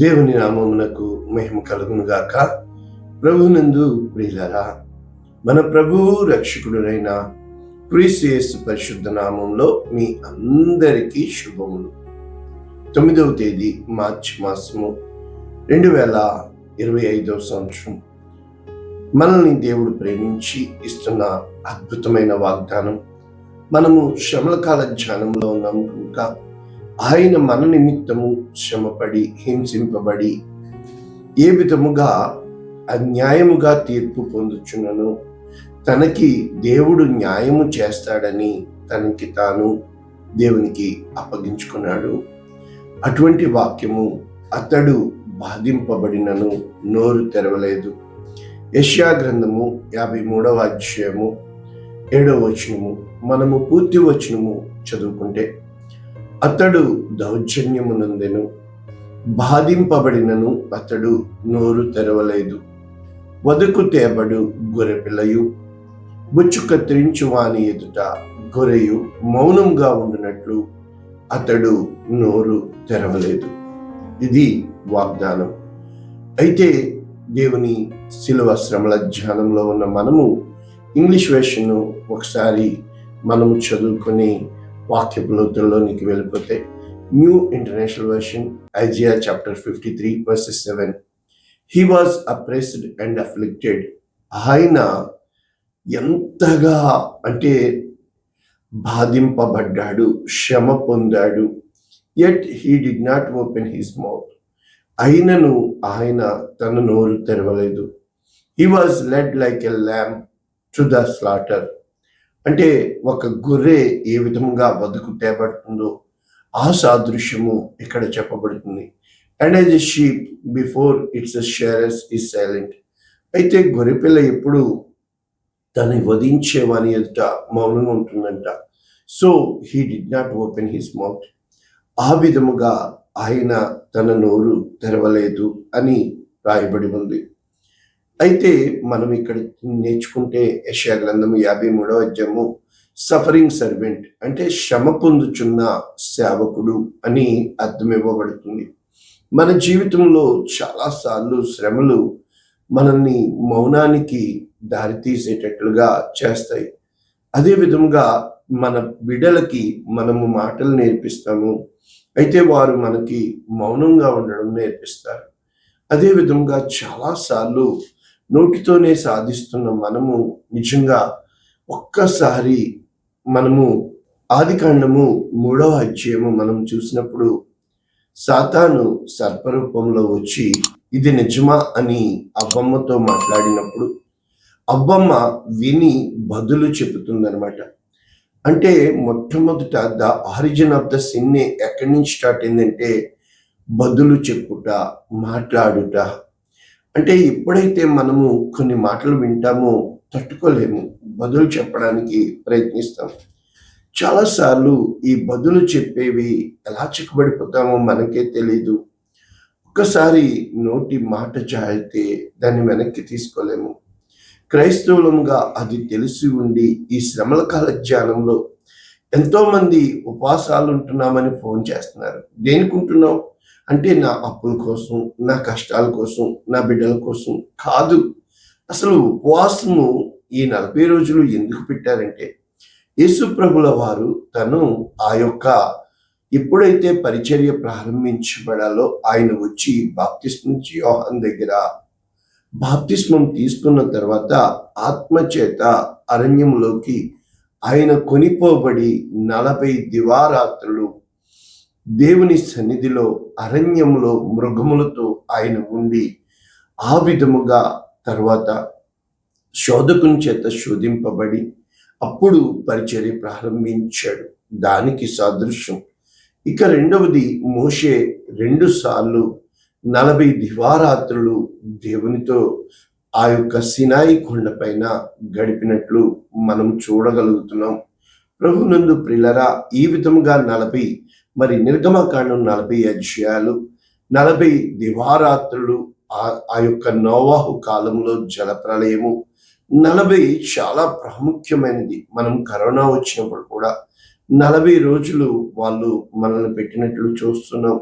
దేవుని నామమునకు మహిమ కలుగును గాక. ప్రభునందు ప్రియులారా, మన ప్రభువు రక్షకుడునైన క్రీస్తు యేసు పరిశుద్ధ నామంలో మీ అందరికీ శుభములు. 9వ తేదీ మార్చి మాసము 2025 సంవత్సరం. మనల్ని దేవుడు ప్రేమించి ఇస్తున్న అద్భుతమైన వాగ్దానం. మనము శ్రమల కాల ధ్యానంలో ఉన్నాము కనుక ఆయన మన నిమిత్తము శ్రమపడి హింసింపబడి ఏ విధముగా అన్యాయముగా తీర్పు పొందుచున్నను, తనకి దేవుడు న్యాయము చేస్తాడని తనకి తాను దేవునికి అప్పగించుకున్నాడు. అటువంటి వాక్యము, అతడు బాధింపబడినను నోరు తెరవలేదు. యెషయా గ్రంథము 53వ అధ్యాయము 7వ వచనము మనము పూర్తి వచనము చదువుకుంటే, అతడు దౌర్జన్యమునందెను, బాధింపబడినను అతడు నోరు తెరవలేదు. వదకు తేబడు గొర్రెపిల్లయు, బుచ్చు కత్తిరించు వాని ఎదుట గొర్రెయు మౌనంగా ఉండినట్లు అతడు నోరు తెరవలేదు. ఇది వాగ్దానం. అయితే దేవుని శిలువ శ్రమల ధ్యానంలో ఉన్న మనము ఇంగ్లీష్ వెర్షన్ ఒకసారి మనము చదువుకొని వాక్యపు లోతుల్లోనికి వెళ్ళిపోతే, new international version, Isaiah chapter 53 verses 7. He was oppressed and afflicted. ఆయన ఎంతగా అంటే బాధింపబడ్డాడు, శ్రమ పొందాడు. yet he did not open his mouth. అయినను ఆయన తన నోరు తెరవలేదు. He was led like a lamb to the slaughter. అంటే ఒక గొర్రె ఏ విధంగా వదకు తేబడుతుందో ఆ సాదృశ్యము ఇక్కడ చెప్పబడుతుంది. And as a sheep before its shearers is silent. అయితే గొర్రెపిల్ల ఎప్పుడు తను వధించే వాని ఎదుట మౌనంగా ఉంటుందంట. So he did not open his mouth. ఆ విధముగా ఆయన తన నోరు తెరవలేదు అని రాయబడి ఉంది. అయితే మనం ఇక్కడ నేర్చుకుంటే యెషయా గ్రంథము 53వ అధ్యాయము సఫరింగ్ సర్వెంట్ అంటే శ్రమ పొందుచున్న సేవకుడు అని అర్థం ఇవ్వబడుతుంది. మన జీవితంలో చాలాసార్లు శ్రమలు మనల్ని మౌనానికి దారితీసేటట్లుగా చేస్తాయి. అదే విధముగా మన బిడ్డలకి మనము మాటలు నేర్పిస్తాము, అయితే వారు మనకి మౌనంగా ఉండడం నేర్పిస్తారు. అదే విధంగా చాలాసార్లు నోటితోనే సాధిస్తున్న మనము నిజంగా ఒక్కసారి మనము ఆదికాండము 3వ అధ్యాయము మనం చూసినప్పుడు, సాతాను సర్పరూపంలో వచ్చి ఇది నిజమా అని అవ్వమ్మతో మాట్లాడినప్పుడు అవ్వమ్మ విని బదులు చెబుతుందనమాట. అంటే మొట్టమొదట the origin of the sin ఎక్కడి నుంచి స్టార్ట్ అయిందంటే బదులు చెప్పుట, మాట్లాడుట. అంటే ఎప్పుడైతే మనము కొన్ని మాటలు వింటామో తట్టుకోలేము, బదులు చెప్పడానికి ప్రయత్నిస్తాం. చాలాసార్లు ఈ బదులు చెప్పేవి ఎలా చిక్కుబడిపోతామో మనకే తెలీదు. ఒక్కసారి నోటి మాట జారితే దాన్ని వెనక్కి తీసుకోలేము. క్రైస్తవులంగా అది తెలిసి ఉండి ఈ శ్రమల కాల ధ్యానంలో ఎంతోమంది ఉపవాసాలు ఉంటున్నామని ఫోన్ చేస్తున్నారు. దేనికి ఉంటున్నావు అంటే నా అప్పుల కోసం, నా కష్టాల కోసం, నా బిడ్డల కోసం కాదు. అసలు ఉపవాసము ఈ 40 రోజులు ఎందుకు పెట్టారంటే, యేసు ప్రభుల వారు తను ఆ యొక్క ఎప్పుడైతే పరిచర్య ప్రారంభించబడాలో ఆయన వచ్చి బాప్తిస్మం యోహాను దగ్గర బాప్తిస్మం తీసుకున్న తర్వాత ఆత్మచేత అరణ్యంలోకి ఆయన కొనిపోబడి 40 దివారాత్రులు దేవుని సన్నిధిలో అరణ్యములో మృగములతో ఆయన ఉండి ఆ విధముగా తర్వాత శోధకుని చేత శోధింపబడి అప్పుడు పరిచర్య ప్రారంభించాడు. దానికి సాదృశ్యం. ఇక రెండవది, మోషే 2 సార్లు 40 దివారాత్రులు దేవునితో ఆ యొక్క సినాయి కొండపైన గడిపినట్లు మనం చూడగలుగుతున్నాం. ప్రభునందు ప్రియులారా, ఈ విధముగా 40 మరి నిర్గమకాండం 40 అధ్యాయాలు, 40 దివారాత్రులు, ఆ యొక్క నోవాహు కాలంలో జలప్రలయము, 40 చాలా ప్రాముఖ్యమైనది. మనం కరోనా వచ్చినప్పుడు కూడా 40 రోజులు వాళ్ళు మనల్ని పెట్టినట్లు చూస్తున్నాం.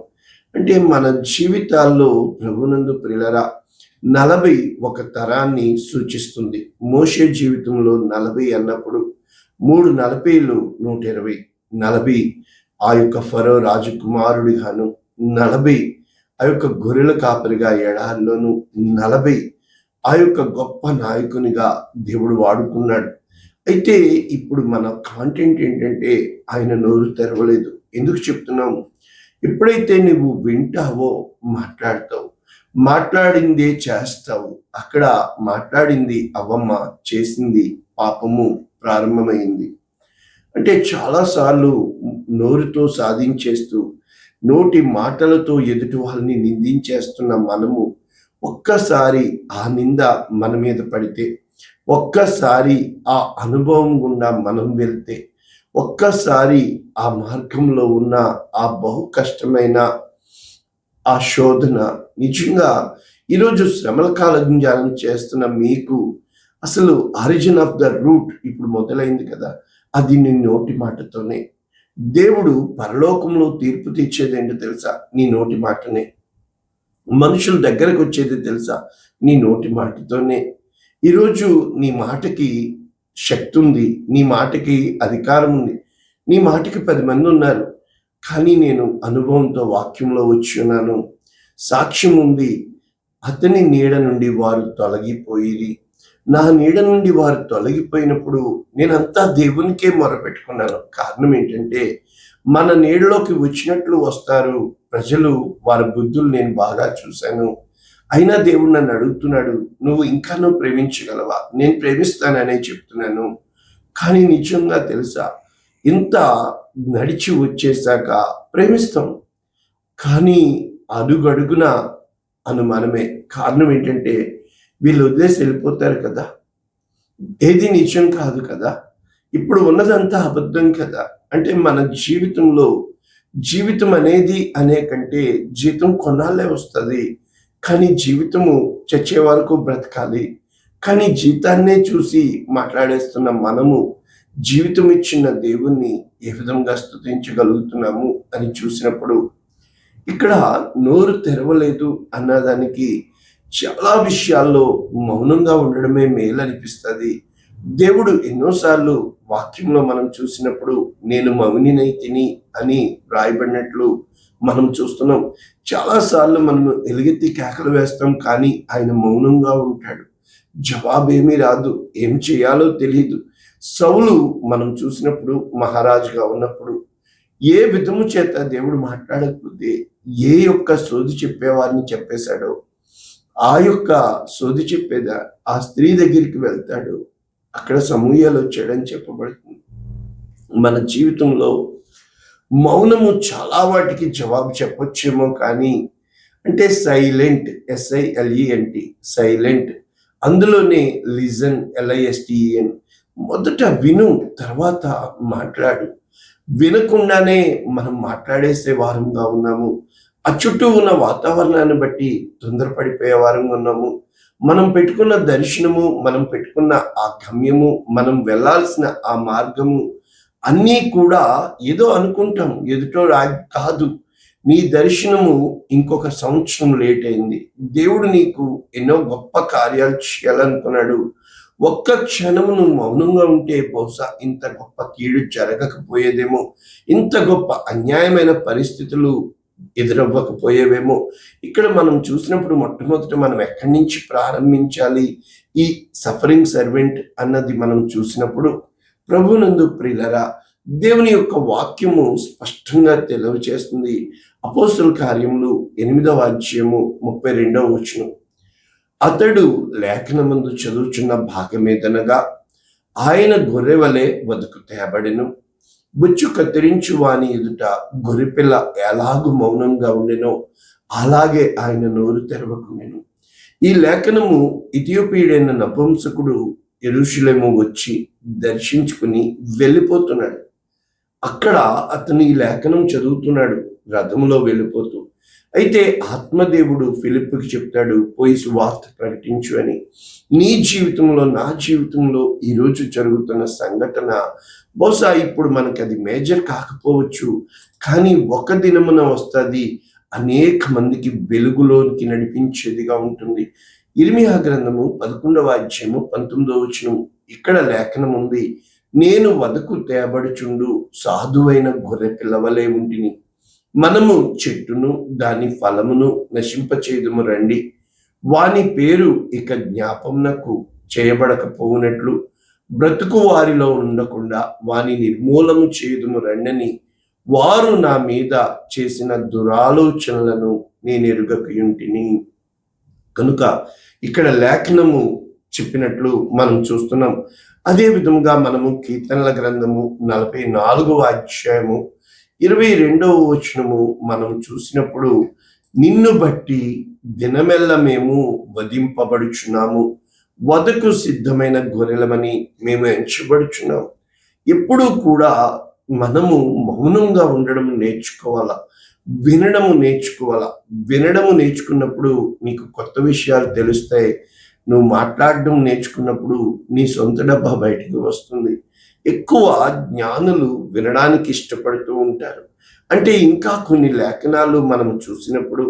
అంటే మన జీవితాల్లో ప్రభునందు ప్రియులరా 40 ఒక తరాన్ని సూచిస్తుంది. మోషే జీవితంలో 40 అన్నప్పుడు 3 40లు 120, 40 ఆ యొక్క ఫరో రాజకుమారుడిగాను, 40 ఆ యొక్క గొర్రెల కాపరిగా ఎడారిలోను, 40 ఆ యొక్క గొప్ప నాయకునిగా దేవుడు వాడుకున్నాడు. అయితే ఇప్పుడు మన కాంటెంట్ ఏంటంటే ఆయన నోరు తెరవలేదు. ఎందుకు చెప్తున్నాము? ఎప్పుడైతే నువ్వు వింటావో మాట్లాడతావు, మాట్లాడిందే చేస్తావు. అక్కడ మాట్లాడింది అవ్వమ్మ, చేసింది పాపము ప్రారంభమైంది. అంటే చాలాసార్లు నోరుతో సాధించేస్తూ నోటి మాటలతో ఎదుటి వాళ్ళని నిందించేస్తున్న మనము ఒక్కసారి ఆ నింద మన మీద పడితే, ఒక్కసారి ఆ అనుభవం గుండా మనం వెళ్తే, ఒక్కసారి ఆ మార్గంలో ఉన్న ఆ బహు కష్టమైన ఆ శోధన నిజంగా ఈరోజు శ్రమల కాలజ్ఞానం చేస్తున్న మీకు అసలు ఆరిజిన్ ఆఫ్ ద రూట్ ఇప్పుడు మొదలైంది కదా, అది నీ నోటి మాటతోనే. దేవుడు పరలోకంలో తీర్పు తీర్చేది ఏంటో తెలుసా? నీ నోటి మాటనే. మనుషుల దగ్గరకు వచ్చేది తెలుసా? నీ నోటి మాటతోనే. ఈరోజు నీ మాటకి శక్తి ఉంది, నీ మాటకి అధికారం ఉంది, నీ మాటకి 10 మంది ఉన్నారు. కానీ నేను అనుభవంతో వాక్యంలో వచ్చి ఉన్నాను. సాక్ష్యం ఉంది. అతని నీడ నుండి వారు తొలగిపోయిరి. నా నీడ నుండి వారు తొలగిపోయినప్పుడు నేనంతా దేవునికే మొరపెట్టుకున్నాను. కారణం ఏంటంటే మన నీడలోకి వచ్చినట్లు వస్తారు ప్రజలు, వారి బుద్ధులు నేను బాగా చూశాను. అయినా దేవుడు నన్ను అడుగుతున్నాడు, నువ్వు ఇంకా ప్రేమించగలవా? నేను ప్రేమిస్తాననే చెప్తున్నాను. కానీ నిజంగా తెలుసా, ఇంత నడిచి వచ్చేసాక ప్రేమిస్తాం, కానీ అడుగడుగున అనుమానమే. కారణం ఏంటంటే వీళ్ళు వదిలేసి వెళ్ళిపోతారు కదా, ఏది నిజం కాదు కదా, ఇప్పుడు ఉన్నదంతా అబద్ధం కదా. అంటే మన జీవితంలో జీవితం అనేది అనే కంటే జీతం కొన్నాళ్ళే వస్తుంది, కానీ జీవితము చచ్చే వరకు బ్రతకాలి. కానీ జీతాన్నే చూసి మాట్లాడేస్తున్న మనము జీవితం ఇచ్చిన దేవుణ్ణి ఏ విధంగా స్తుతించగలుగుతున్నాము అని చూసినప్పుడు, ఇక్కడ నోరు తెరవలేదు అన్నదానికి చాలా విషయాల్లో మౌనంగా ఉండడమే మేలు అనిపిస్తుంది. దేవుడు ఎన్నోసార్లు వాక్యంలో మనం చూసినప్పుడు నేను మౌనినై తిని అని రాయబడినట్లు మనం చూస్తున్నాం. చాలాసార్లు మనం ఎలుగెత్తి కేకలు వేస్తాం, కానీ ఆయన మౌనంగా ఉంటాడు. జవాబేమీ రాదు, ఏం చేయాలో తెలియదు. సౌలు మనం చూసినప్పుడు మహారాజుగా ఉన్నప్పుడు ఏ విధము చేత దేవుడు మాట్లాడకపోతే ఏ యొక్క సోది చెప్పేవారిని చెప్పేశాడో ఆ యొక్క సోది చెప్పేదా ఆ స్త్రీ దగ్గరికి వెళ్తాడు. అక్కడ సమూయేలు వచ్చాడని చెప్పబడుతుంది. మన జీవితంలో మౌనము చాలా వాటికి జవాబు చెప్పొచ్చేమో, కానీ అంటే సైలెంట్, SILENT, సైలెంట్, అందులోనే లిజన్, LISTEN. మొదట విను, తర్వాత మాట్లాడు. వినకుండానే మనం మాట్లాడేసే వారంగా ఉన్నాము. ఆ చుట్టూ ఉన్న వాతావరణాన్ని బట్టి తొందరపడిపోయే వారంగా ఉన్నాము. మనం పెట్టుకున్న దర్శనము, మనం పెట్టుకున్న ఆ గమ్యము, మనం వెళ్ళాల్సిన ఆ మార్గము అన్నీ కూడా ఏదో అనుకుంటాం, ఎదుటో కాదు. నీ దర్శనము ఇంకొక సంవత్సరం లేట్ అయింది. దేవుడు నీకు ఎన్నో గొప్ప కార్యాలు చేయాలనుకున్నాడు. ఒక్క క్షణము నువ్వు మౌనంగా ఉంటే బహుశా ఇంత గొప్ప కీడు జరగకపోయేదేమో, ఇంత గొప్ప అన్యాయమైన పరిస్థితులు ఎదురవ్వకపోయేవేమో. ఇక్కడ మనం చూసినప్పుడు మొట్టమొదట మనం ఎక్కడి నుంచి ప్రారంభించాలి ఈ సఫరింగ్ సర్వెంట్ అన్నది మనం చూసినప్పుడు, ప్రభునందు ప్రియులరా, దేవుని యొక్క వాక్యము స్పష్టంగా తెలియజేస్తుంది. అపోస్తలుల కార్యములు 8వ అధ్యాయము 32వ వచనం. అతడు లేఖనమందు చదువుచున్న భాగమేదనగా, ఆయన గొర్రె వలె వదకు తేబడెను, బుచ్చు కత్తిరించు వాని ఎదుట గొర్రెపిల్ల ఎలాగు మౌనంగా ఉండెనో అలాగే ఆయన నోరు తెరవకుండెను. ఈ లేఖనము ఇథియోపియుడైన నపుంసకుడు యెరూషలేము వచ్చి దర్శించుకుని వెళ్ళిపోతున్నాడు. అక్కడ అతను ఈ లేఖనం చదువుతున్నాడు రథంలో వెళ్ళిపోతూ. అయితే ఆత్మదేవుడు ఫిలిప్పుకి చెప్తాడు, పోయి సువార్త ప్రకటించు అని. నీ జీవితంలో, నా జీవితంలో ఈరోజు జరుగుతున్న సంఘటన బహుశా ఇప్పుడు మనకి అది మేజర్ కాకపోవచ్చు, కానీ ఒక దినమున వస్తుంది. అనేక మందికి వెలుగులోనికి నడిపించేదిగా ఉంటుంది. ఇర్మియా గ్రంథము 11వ అధ్యాయము 19వ వచనం. ఇక్కడ లేఖనం ఉంది, నేను వదకు తేబడుచుండు సాధువైన గొర్రె పిల్లవలే ఉంటిని. మనము చెట్టును దాని ఫలమును నశింపచేయుదుము రండి. వాని పేరు ఇక జ్ఞాపమునకు చేయబడకపోవునట్లు బ్రతుకు వారిలో ఉండకుండా వాని నిర్మూలము చేయుదుము రండని వారు నా మీద చేసిన దురాలోచనలను నేను ఎరుగకయుంటిని. కనుక ఇక్కడ లేఖనము చెప్పినట్లు మనం చూస్తున్నాం. అదే విధంగా మనము కీర్తనల గ్రంథము 44వ అధ్యాయము 22వ వచనము మనం చూసినప్పుడు, నిన్ను బట్టి దినమెల్ల మేము వధింపబడుచున్నాము, వధకు సిద్ధమైన గొర్రెలమని మేము ఎంచబడుచున్నాం. ఎప్పుడూ కూడా మనము మౌనంగా ఉండడం నేర్చుకోవాలా, వినడము నేర్చుకోవాలా. వినడము నేర్చుకున్నప్పుడు నీకు కొత్త విషయాలు తెలుస్తాయి. నువ్వు మాట్లాడడం నేర్చుకున్నప్పుడు నీ సొంత డబ్బా బయటికి వస్తుంది. ఎక్కువ జ్ఞానులు వినడానికి ఇష్టపడుతూ ఉంటారు. అంటే ఇంకా కొన్ని లేఖనాలు మనం చూసినప్పుడు,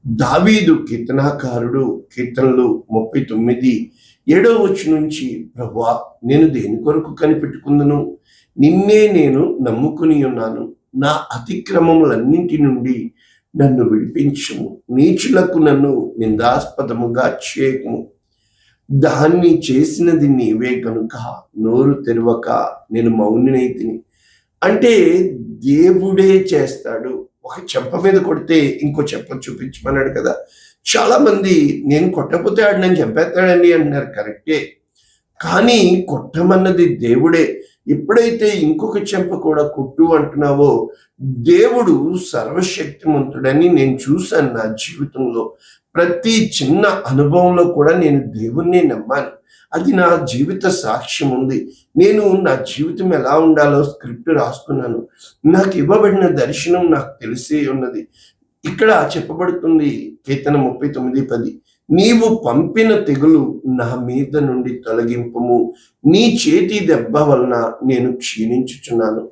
దావీదు కీర్తనాకారుడు కీర్తనలు 39:7 వచనం నుంచి, ప్రభువా నేను దేని కొరకు కనిపెట్టుకుందును, నిన్నే నేను నమ్ముకుని ఉన్నాను, నా అతిక్రమములన్నింటి నుండి నన్ను విడిపించుము, నీచులకు నన్ను నిందాస్పదముగా చేయకుము, దాన్ని చేసినది నీవే కనుక నోరు తెరవక నేను మౌనినైతిని. అంటే దేవుడే చేస్తాడు. ఒక చెంప మీద కొడితే ఇంకో చెంప చూపించమన్నాడు కదా. చాలా మంది నేను కొట్టకపోతే ఆడు నన్ను చంపేస్తాడండి అంటున్నారు. కరెక్టే, కానీ కొట్టమన్నది దేవుడే. ఎప్పుడైతే ఇంకొక చెంప కూడా కొట్టు అంటున్నావో, దేవుడు సర్వశక్తిమంతుడని నేను చూశాను నా జీవితంలో. ప్రతి చిన్న అనుభవంలో కూడా నేను దేవుణ్ణి నమ్మాను. అది నా జీవిత సాక్ష్యం ఉంది. నేను నా జీవితం ఎలా ఉండాలో స్క్రిప్ట్ రాసుకున్నాను. నాకు ఇవ్వబడిన దర్శనం నాకు తెలిసే ఉన్నది. ఇక్కడ చెప్పబడుతుంది కీర్తన 39:10, నీవు పంపిన తెగులు నా మీద నుండి తొలగింపుము, నీ చేతి దెబ్బ వలన నేను క్షీణించుచున్నాను.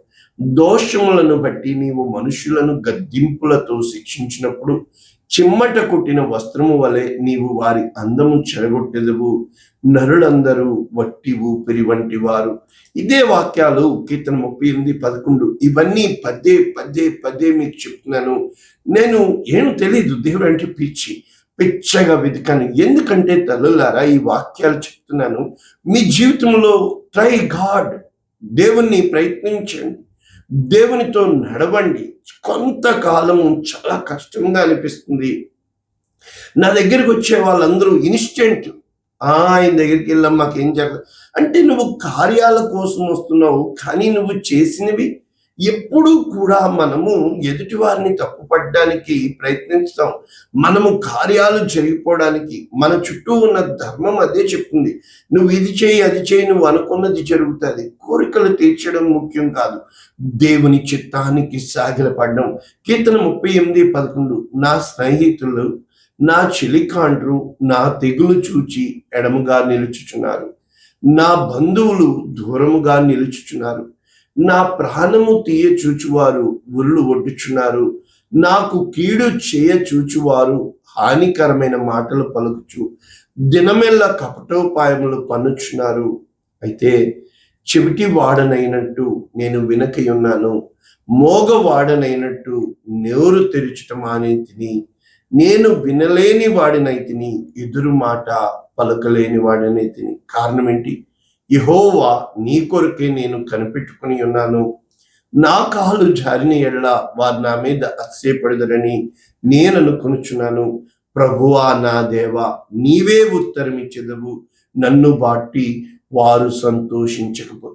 దోషములను బట్టి నీవు మనుషులను గద్దింపులతో శిక్షించినప్పుడు చిమ్మట కొట్టిన వస్త్రము వలె నీవు వారి అందము చెడగొట్టెదవు. నరులందరూ వట్టి ఊపిరి వంటి వారు. ఇదే వాక్యాలు కీర్తన 38:11. ఇవన్నీ పదే పదే పదే మీకు చెప్తున్నాను. నేను ఏం తెలీదు, దేవుడు అంటే పిచ్చగా వెతికాను. ఎందుకంటే తల్లులారా, ఈ వాక్యాలు చెప్తున్నాను. మీ జీవితంలో ట్రై గాడ్, దేవుణ్ణి ప్రయత్నించండి, దేవునితో నడవండి. కొంతకాలము చాలా కష్టంగా అనిపిస్తుంది. నా దగ్గరికి వచ్చే వాళ్ళందరూ ఇన్స్టెంట్, ఆయన దగ్గరికి వెళ్ళాం మాకేం జరగదు అంటే, నువ్వు కార్యాల కోసం వస్తున్నావు, కానీ నువ్వు చేసినవి ఎప్పుడూ కూడా మనము ఎదుటి వారిని తప్పుపడడానికి ప్రయత్నిస్తాం. మనము కార్యాలు జరిగిపోవడానికి మన చుట్టూ ఉన్న ధర్మం అదే చెప్తుంది. నువ్వు ఇది చేయి అది చేయి, నువ్వు అనుకున్నది జరుగుతుంది. కోరికలు తీర్చడం ముఖ్యం కాదు, దేవుని చిత్తానికి సాగిలపడడం. కీర్తన 38:11, నా స్నేహితులు నా చెలికాండ్రు నా తెగులు చూచి ఎడముగా నిలుచుచున్నారు, నా బంధువులు దూరముగా నిలుచుచున్నారు, నా ప్రాణము తీయ చూచువారు ఉరులు ఒడ్డుచున్నారు, నాకు కీడు చేయ చూచువారు హానికరమైన మాటలు పలుకుచు దినమెల్ల కపటోపాయములు పన్నుచున్నారు. అయితే చెవిటి వాడనైనట్టు నేను వినకయున్నాను, మోగవాడనైనట్టు నోరు తెరుచుట మానేతిని, నేను వినలేని వాడినైతిని, ఎదురు మాట పలకలేని వాడినైతిని. కారణం ఏంటి? యెహోవా నీ కొరకే నేను కనిపెట్టుకుని ఉన్నాను, నా కాలు జారిన ఎడల వారు నా మీద అతిశయపడదరని నేను అనుకొనుచున్నాను. ప్రభువా నా దేవా, నీవే ఉత్తరం ఇచ్చెదవు, నన్ను బట్టి వారు సంతోషించకపో.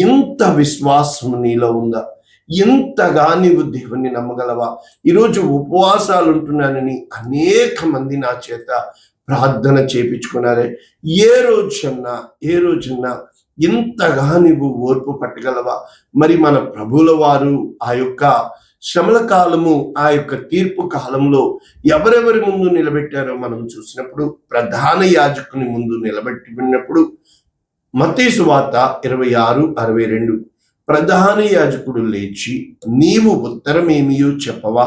ఎంత విశ్వాసం నీలో ఉందా? ఎంతగా నీవు దేవుణ్ణి నమ్మగలవా? ఈరోజు ఉపవాసాలు ఉంటున్నానని అనేక మంది నా చేత ప్రార్థన చేపించుకున్నారే. ఏ రోజన్నా ఇంతగా నీవు ఓర్పు పట్టగలవా? మరి మన ప్రభువుల వారు ఆ యొక్క శ్రమల కాలము, ఆ యొక్క తీర్పు కాలంలో ఎవరెవరి ముందు నిలబెట్టారో మనం చూసినప్పుడు, ప్రధాన యాజకుని ముందు నిలబెట్టినప్పుడు మత్తయి సువార్త 26:62, ప్రధాన యాజకుడు లేచి, నీవు ఉత్తరమేమియో చెప్పవా,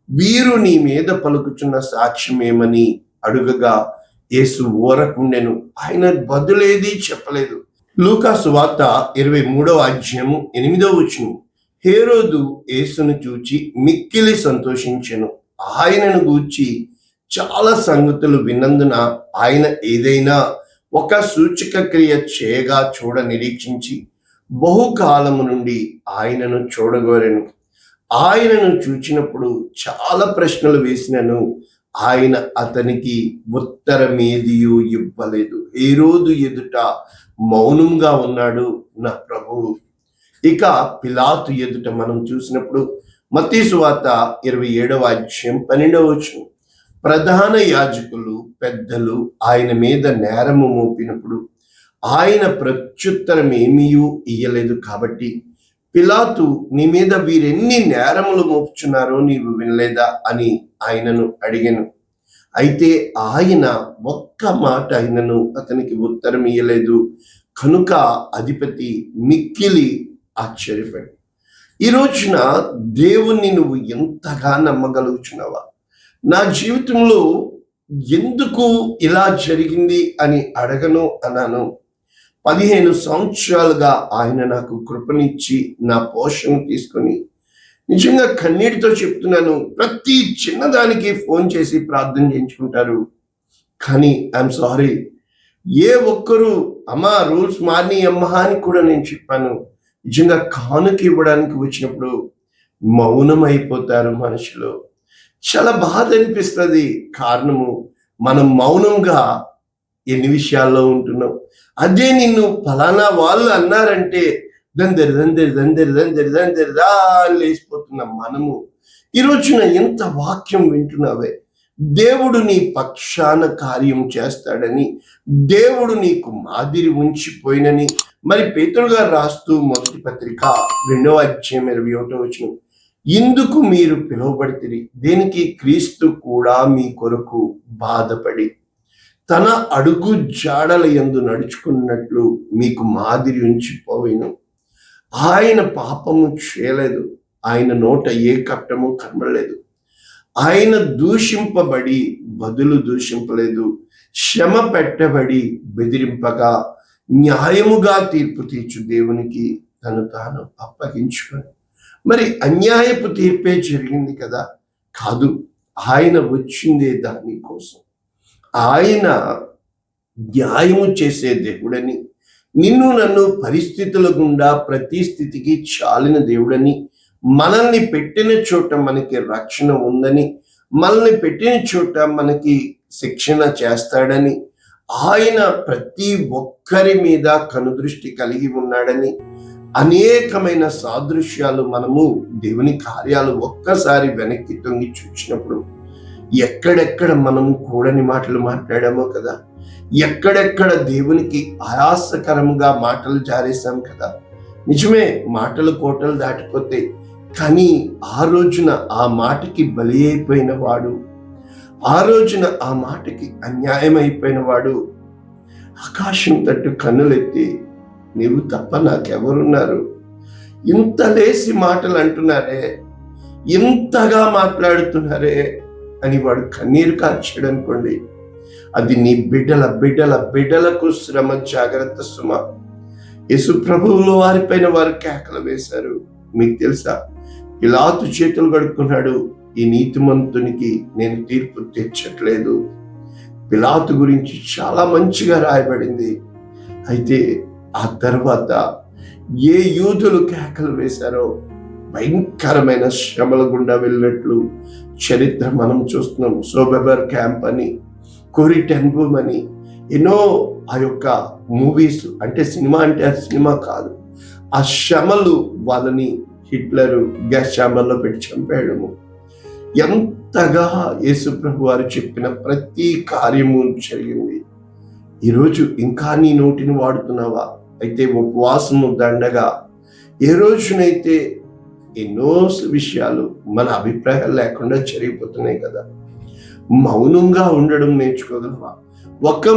వీరు నీ మీద పలుకుచున్న సాక్ష్యమేమని అడుగగా యేసు ఊరకుండెను. ఆయన బదులేది చెప్పలేదు. లూకా సువార్త 23వ అధ్యాయము 8వ వచనం. హేరోదు యేసును చూచి మిక్కిలి సంతోషించెను. ఆయనను గూర్చి చాలా సంగతులు విన్నందున ఆయన ఏదైనా ఒక సూచక క్రియ చేయగా చూడ నిరీక్షించి బహుకాలము నుండి ఆయనను చూడగోరెను. ఆయనను చూచినప్పుడు చాలా ప్రశ్నలు వేసినను ఆయన అతనికి ఉత్తరమేదియూ ఇవ్వలేదు. హేరోదు ఎదుట మౌనంగా ఉన్నాడు నా ప్రభువు. ఇక పిలాతు ఎదుట మనం చూసినప్పుడు మత్తయి సువార్త 27వ అధ్యాయం 12వ వచనం. ప్రధాన యాజకులు పెద్దలు ఆయన మీద నేరము మోపినప్పుడు ఆయన ప్రత్యుత్తరం ఏమీ ఇయ్యలేదు. కాబట్టి పిలాతు, నీ మీద వీరెన్ని నేరములు మోపుచున్నారో నీవు వినలేదా అని ఆయనను అడిగాను. అయితే ఆయన ఒక్క మాట ఆయనను అతనికి ఉత్తరం ఇయ్యలేదు. కనుక అధిపతి మిక్కిలి ఆశ్చర్యపడి, ఈ రోజున దేవుణ్ణి నువ్వు ఎంతగా నమ్మగలుగుచున్నావా? నా జీవితంలో ఎందుకు ఇలా జరిగింది అని అడగను అన్నాను. 15 సంవత్సరాలుగా ఆయన నాకు కృపనిచ్చి నా పోషణ తీసుకొని, నిజంగా కన్నీటితో చెప్తున్నాను, ప్రతి చిన్నదానికి ఫోన్ చేసి ప్రార్థన చేయించుకుంటారు. కానీ ఐఎమ్ సారీ, ఏ ఒక్కరు అమ్మా రూల్స్ మారిని అమ్మా అని కూడా నేను చెప్పాను. నిజంగా కానుక ఇవ్వడానికి వచ్చినప్పుడు మౌనం అయిపోతారు మనుషులు. చాలా బాధ అనిపిస్తుంది. కారణము, మనం మౌనంగా ఎన్ని విషయాల్లో ఉంటున్నాం. అదే నిన్ను ఫలానా వాళ్ళు అన్నారంటే దందరిదా లేచిపోతున్నాం మనము. ఈ రోజున ఎంత వాక్యం వింటున్నావే, దేవుడు నీ పక్షాన కార్యం చేస్తాడని, దేవుడు నీకు మాదిరి ఉంచిపోయినని. మరి పేతురు గారు రాస్తూ మొదటి పత్రిక 2వ అధ్యాయం 21వ వచనం. ఇందుకు మీరు పిలువబడితిరి, దేనికి? క్రీస్తు కూడా మీ కొరకు బాధపడి తన అడుగు జాడల యందు నడుచుకున్నట్లు మీకు మాదిరి ఉంచిపోయిను. ఆయన పాపము చేయలేదు, ఆయన నోట ఏ కపటము కనబడలేదు. ఆయన దూషింపబడి బదులు దూషింపలేదు, శ్రమ పెట్టబడి బెదిరింపగా న్యాయముగా తీర్పు తీర్చు దేవునికి తను తాను అప్పగించుకొని. మరి అన్యాయపు తీర్పే జరిగింది కదా? కాదు, ఆయన వచ్చిందే దానికోసం. ఆయన న్యాయము చేసే దేవుడని, నిన్ను నన్ను పరిస్థితుల గుండా ప్రతి స్థితికి చాలిన దేవుడని, మనల్ని పెట్టిన చోట మనకి రక్షణ ఉందని, మనల్ని పెట్టిన చోట మనకి శిక్షణ చేస్తాడని, ఆయన ప్రతి ఒక్కరి మీద కనుదృష్టి కలిగి ఉన్నాడని, అనేకమైన సాదృశ్యాలు మనము దేవుని కార్యాలు ఒక్కసారి వెనక్కి తొంగి చూసినప్పుడు ఎక్కడెక్కడ మనం కూడని మాటలు మాట్లాడామో కదా, ఎక్కడెక్కడ దేవునికి ఆయాసకరముగా మాటలు జారేశాం కదా. నిజమే, మాటలు కోటలు దాటిపోతే, కానీ ఆ రోజున ఆ మాటకి బలి అయిపోయిన వాడు, ఆ రోజున ఆ మాటకి అన్యాయం అయిపోయిన వాడు ఆకాశం తట్టు కన్నులెత్తి, నీవు తప్ప నాకెవరున్నారు, ఇంత లేసి మాటలు అంటున్నారే, ఇంతగా మాట్లాడుతున్నారే అని వాడు కన్నీరు కార్చాడు అనుకోండి, అది నీ బిడ్డలకు శ్రమ. జాగ్రత్త సుమ. యేసు ప్రభువులు వారిపైన వారు కేకలు వేశారు. మీకు తెలుసా, పిలాతు చేతులు కడుక్కున్నాడు, ఈ నీతిమంతునికి నేను తీర్పు తెచ్చట్లేదు. పిలాతు గురించి చాలా మంచిగా రాయబడింది. అయితే ఆ తర్వాత ఏ యూదులు కేకలు వేశారో, భయంకరమైన శ్రమల గుండా వెళ్ళినట్లు చరిత్ర మనం చూస్తున్నాం. సోబెబర్ క్యాంప్ అని, కోరి టెన్ బూమ్ అని, ఎన్నో ఆ యొక్క మూవీస్. అంటే సినిమా అంటే ఆ సినిమా కాదు, ఆ శ్రమలు వాళ్ళని హిట్లరు గ్యాస్ ఛాంబర్లో పెట్టి చంపేయడము. ఎంతగా యేసు ప్రభు వారు చెప్పిన ప్రతి కార్యము జరిగింది. ఈరోజు ఇంకా నీ నోటిని వాడుతున్నావా? అయితే ఉపవాసము దండగా. ఏ రోజునైతే ఎన్నో విషయాలు మన అభిప్రాయాలు లేకుండా జరిగిపోతున్నాయి కదా, మౌనంగా ఉండడం నేర్చుకోగలవా?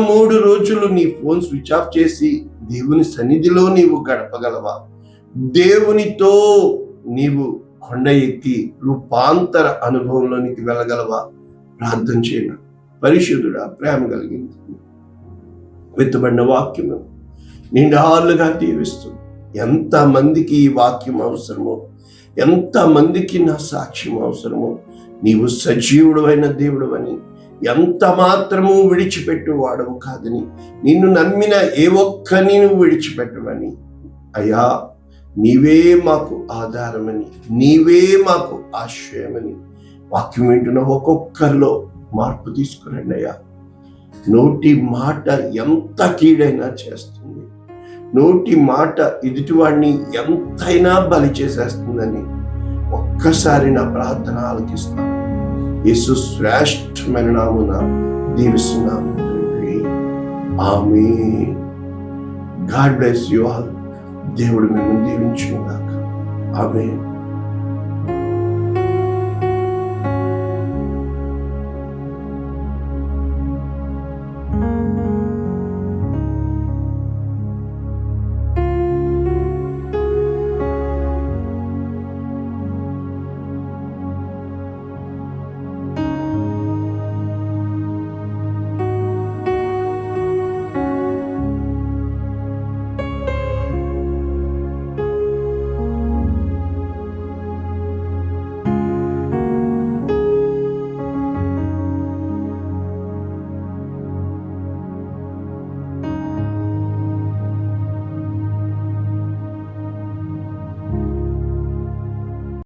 3 రోజులు నీ ఫోన్ స్విచ్ ఆఫ్ చేసి దేవుని సన్నిధిలో నీవు గడపగలవా? దేవునితో నీవు కొండ ఎక్కి రూపాంతర అనుభవంలోనికి వెళ్ళగలవా? ప్రార్థన చేయను. పరిశుద్ధుడా, ప్రేమ కలిగింది విత్తబడిన వాక్యము నిండాలుగా దీవిస్తుంది. ఎంతమందికి ఈ వాక్యం అవసరమో, ఎంతమందికి నా సాక్ష్యం అవసరమో, నీవు సజీవుడైన దేవుడవని, ఎంత మాత్రము విడిచిపెట్టు వాడవు కాదని, నిన్ను నమ్మిన ఏ ఒక్కరిని నువ్వు విడిచిపెట్టవని, అయ్యా నీవే మాకు ఆధారమని, నీవే మాకు ఆశ్రయమని వాక్యం వింటున్న ఒక్కొక్కరిలో మార్పు తీసుకురండి అయ్యా. నోటి మాట ఎంత కీడైనా చేస్తుంది, నోటి మాట ఎదుటివాడిని ఎంతైనా బలి చేసేస్తుందని ఒక్కసారి నా ప్రార్థన ఆలకిస్తాను. యేసు శ్రేష్టమైన నామమున దీవిస్తున్నాము తండ్రి. ఆమేన్. God bless you all. దేవుడు మిమ్మల్ని దీవించును గాక. ఆమేన్.